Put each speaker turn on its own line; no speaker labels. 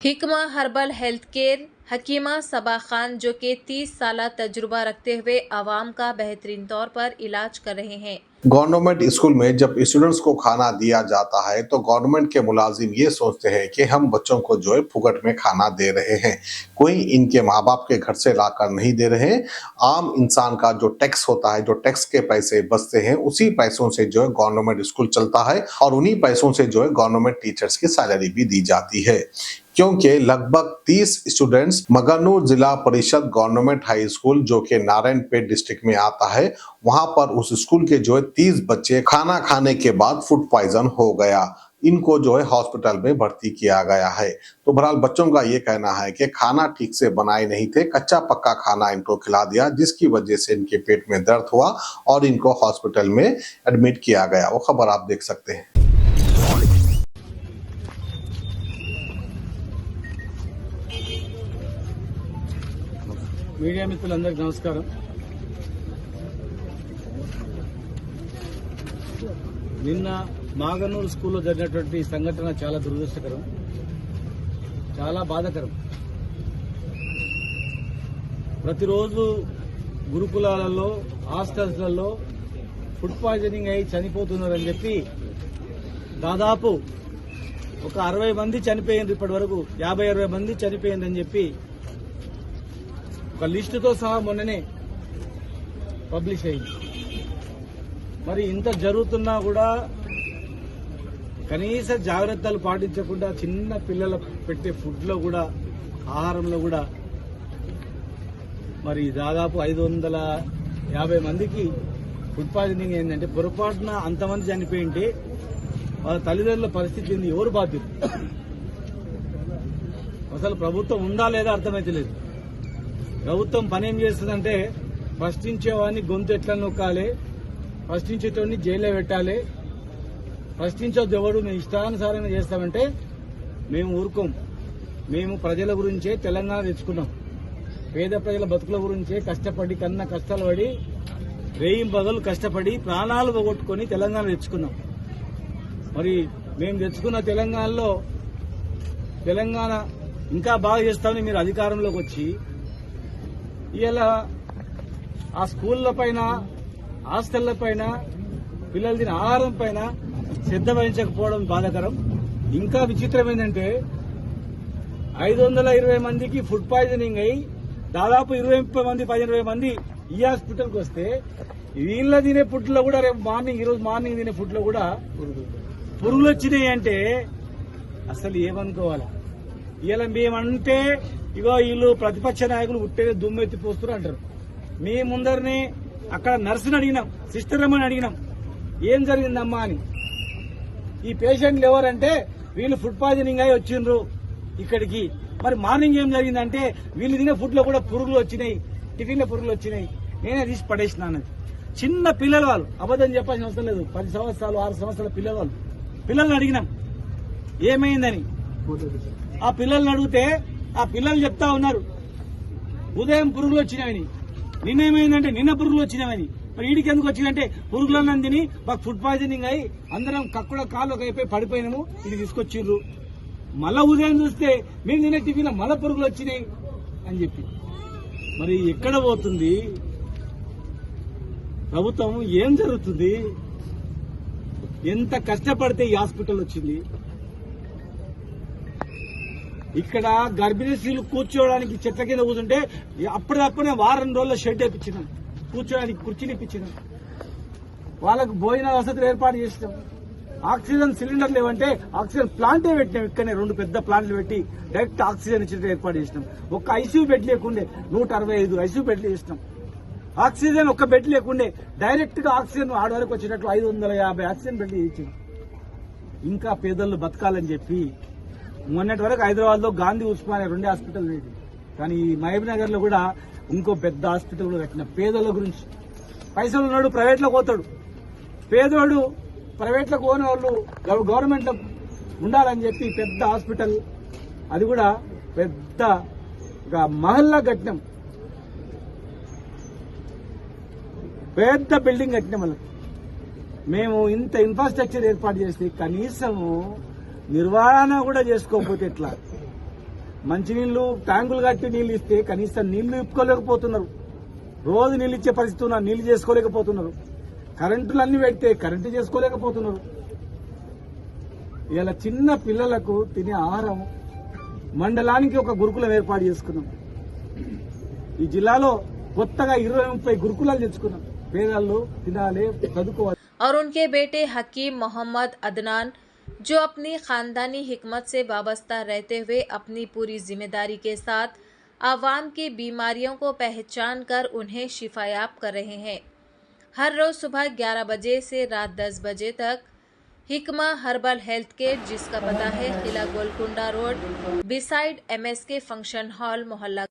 हिकमा herbal health care हकीमा सबा खान जो कि 30 साल तजुर्बा रखते हुए आवाम का बेहतरीन तौर पर इलाज कर रहे हैं।
गवर्नमेंट स्कूल में जब स्टूडेंट्स को खाना दिया जाता है तो गवर्नमेंट के मुलाजिम ये सोचते हैं कि हम बच्चों को जो है फुकट में खाना दे रहे हैं, कोई इनके माँ बाप के घर से लाकर नहीं दे रहे। आम इंसान का जो टैक्स होता है, जो टैक्स के पैसे बचते हैं, उसी पैसों से जो है गवर्नमेंट स्कूल चलता है और उन्हीं पैसों से जो है गवर्नमेंट टीचर्स की सैलरी भी दी जाती है। क्योंकि लगभग 30 स्टूडेंट्स मगरनूर जिला परिषद गवर्नमेंट हाई स्कूल जो कि नारायणपेट डिस्ट्रिक्ट में आता है, वहां पर उस स्कूल के जो है 30 बच्चे खाना खाने के बाद फूड पॉइजन हो गया। इनको जो है हॉस्पिटल में भर्ती किया गया है। तो बहरहाल बच्चों का ये कहना है कि खाना ठीक से बनाए नहीं थे, कच्चा पक्का खाना इनको खिला दिया, जिसकी वजह से इनके पेट में दर्द हुआ और इनको हॉस्पिटल में एडमिट किया गया। वो खबर आप देख सकते हैं।
మీడియా మిత్రులందరికీ నమస్కారం. నిన్న మాగనూరు స్కూల్లో జరిగినటువంటి సంఘటన చాలా దురదృష్టకరం, చాలా బాధాకరం. ప్రతిరోజు గురుకులాలలో, హాస్టల్స్లలో ఫుడ్ పాయిజనింగ్ అయి చనిపోతున్నారని చెప్పి దాదాపు ఒక 60 మంది చనిపోయింది, ఇప్పటి వరకు 50-60 మంది చనిపోయిందని చెప్పి ఒక లిస్టుతో సహా మొన్ననే పబ్లిష్ అయింది. మరి ఇంత జరుగుతున్నా కూడా కనీస జాగ్రత్తలు పాటించకుండా చిన్న పిల్లలకు పెట్టే ఫుడ్లో కూడా, ఆహారంలో కూడా మరి దాదాపు 550 మందికి ఫుడ్ పాయిజనింగ్ ఏంటంటే పొరపాటున అంతమంది చనిపోయింటే వాళ్ళ తల్లిదండ్రుల పరిస్థితి ఏంది, ఎవరు బాధ్యులు? అసలు ప్రభుత్వం ఉందా లేదా అర్థమైతే లేదు. ప్రభుత్వం పని ఏం చేస్తుందంటే ప్రశ్నించేవాడిని గొంతు ఎట్లా నొక్కాలి, ప్రశ్నించేటోడిని జైల్లో పెట్టాలి, ప్రశ్నించొద్దు ఎవడు, మేము ఇష్టానుసారంగా చేస్తామంటే మేము ఊరుకోం. మేము ప్రజల గురించే తెలంగాణ తెచ్చుకున్నాం, పేద ప్రజల బతుకుల గురించే కష్టపడి, కన్నా కష్టాలు పడి, రేయింబగలు కష్టపడి ప్రాణాలు పోగొట్టుకుని తెలంగాణ తెచ్చుకున్నాం. మరి మేము తెచ్చుకున్న తెలంగాణలో తెలంగాణ ఇంకా బాగా చేస్తామని మీరు అధికారంలోకి వచ్చి ఇలా ఆ స్కూళ్ల పైన, హాస్టళ్ల పైన, పిల్లలు తినే ఆహారం పైన శ్రద్ధ వహించకపోవడం బాధాకరం. ఇంకా విచిత్రం ఏంటంటే 520 మందికి ఫుడ్ పాయిజనింగ్ అయి దాదాపు 20 మంది ఈ హాస్పిటల్కి వస్తే వీళ్ళ తినే ఫుడ్ లో కూడా రేపు మార్నింగ్, ఈరోజు మార్నింగ్ తినే ఫుడ్ లో కూడా పురుగులు వచ్చినాయి అంటే అసలు ఏమనుకోవాలి? ఇలా మేమంటే ఇగో వీళ్ళు ప్రతిపక్ష నాయకులు ఉట్టేది దుమ్మెత్తి పోస్తున్నారు అంటారు. మీ ముందరిని అక్కడ నర్సుని అడిగినాం, సిస్టర్ అమ్మని అడిగినాం ఏం జరిగిందమ్మా అని. ఈ పేషెంట్లు ఎవరంటే వీళ్ళు ఫుడ్ పాయిజనింగ్ అయి వచ్చిండ్రు ఇక్కడికి. మరి మార్నింగ్ ఏం జరిగిందంటే వీళ్ళు తినే ఫుడ్ లో కూడా పురుగులు వచ్చినాయి, టిఫిన్ లో పురుగులు వచ్చినాయి, నేనే తీసి పడేసినాను. చిన్న పిల్లలు, వాళ్ళు అబద్ధం చెప్పాల్సిన అవసరం లేదు, 10 సంవత్సరాలు 6 సంవత్సరాల పిల్లలు. పిల్లల్ని అడిగినాం ఏమైందని. ఆ పిల్లల్ని అడిగితే ఆ పిల్లలు చెప్తా ఉన్నారు ఉదయం పురుగులు వచ్చినాయని, నిన్నేమైందంటే నిన్న పురుగులు వచ్చినాయని. మరి ఈడికి ఎందుకు వచ్చిందంటే పురుగులన్నీ తిని మాకు ఫుడ్ పాయిజనింగ్ అయి అందరం కక్కుడ కాళ్ళు అయిపోయి పడిపోయినాము, ఇది తీసుకొచ్చిర్రు. మళ్ళా ఉదయం చూస్తే మేము తినే టిఫిన్ మళ్ళా పురుగులు వచ్చినాయి అని చెప్పి. మరి ఎక్కడ పోతుంది ప్రభుత్వం? ఏం జరుగుతుంది? ఎంత కష్టపడితే ఈ హాస్పిటల్ వచ్చింది? ఇక్కడ గర్భిణీ స్త్రీలు కూర్చోవడానికి చెట్ల కింద కూర్చుంటే అప్పటికప్పుడే వారం రోజుల షెడ్ వేయించినాం, కూర్చోడానికి కుర్చీలు ఇప్పించినాం, వాళ్ళకు భోజన వసతులు ఏర్పాటు చేసినాం. ఆక్సిజన్ సిలిండర్ లేవంటే ఆక్సిజన్ ప్లాంటే పెట్టినాం. ఇక్కడనే 2 పెద్ద ప్లాంట్లు పెట్టి డైరెక్ట్ ఆక్సిజన్ ఇచ్చేట్టు ఏర్పాటు చేసినాం. ఒక్క ఐసీయూ బెడ్ లేకుండే 165 ఐసీయూ బెడ్లు చేసినాం. ఆక్సిజన్ ఒక్క బెడ్ లేకుండే డైరెక్ట్ గా ఆక్సిజన్ ఆడ వరకు వచ్చేటట్లు 550 ఆక్సిజన్ బెడ్లు ఇచ్చింది. ఇంకా పేదలు బతకాలని చెప్పి మొన్నటి వరకు హైదరాబాద్ లో గాంధీ, ఉస్మానియా 2 హాస్పిటల్ లేదు, కానీ మహబూబ్ నగర్ లో కూడా ఇంకో పెద్ద హాస్పిటల్ కట్టిన. పేదల గురించి పైసలు ఉన్నాడు ప్రైవేట్ లో పోతాడు, పేదోడు ప్రైవేట్ లో పోని వాళ్ళు గవర్నమెంట్ లో ఉండాలని చెప్పి పెద్ద హాస్పిటల్, అది కూడా పెద్ద మహల్లా కట్టినాం, పెద్ద బిల్డింగ్ కట్టినాం. మళ్ళీ మేము ఇంత ఇన్ఫ్రాస్ట్రక్చర్ ఏర్పాటు చేస్తే కనీసము నిర్వహణ కూడా చేసుకోకపోతే ఎట్లా? మంచినీళ్లు ట్యాంకులు కట్టి నీళ్లు ఇస్తే కనీసం నీళ్లు ఇప్పుకోలేకపోతున్నారు. రోజు నీళ్ళు ఇచ్చే పరిస్థితి ఉన్నారు, నీళ్లు చేసుకోలేకపోతున్నారు. కరెంటులు అన్ని పెడితే కరెంటు చేసుకోలేకపోతున్నారు. ఇలా చిన్న పిల్లలకు తినే ఆహారం మండలానికి ఒక గురుకులం ఏర్పాటు చేసుకున్నాం. ఈ జిల్లాలో కొత్తగా 20-30 గురుకులాలు తెచ్చుకున్నాం. పేదలు తినాలి, చదువుకోవాలి.
और उनके बेटे हकीम मोहम्मद अदनान जो अपनी खानदानी हिकमत से वाबस्ता रहते हुए अपनी पूरी जिम्मेदारी के साथ आवाम की बीमारियों को पहचान कर उन्हें शिफायाब कर रहे हैं। हर रोज सुबह 11 बजे से रात 10 बजे तक हिकमा हर्बल हेल्थ केयर, जिसका पता है किला Golconda road beside MSK function hall, मोहल्ला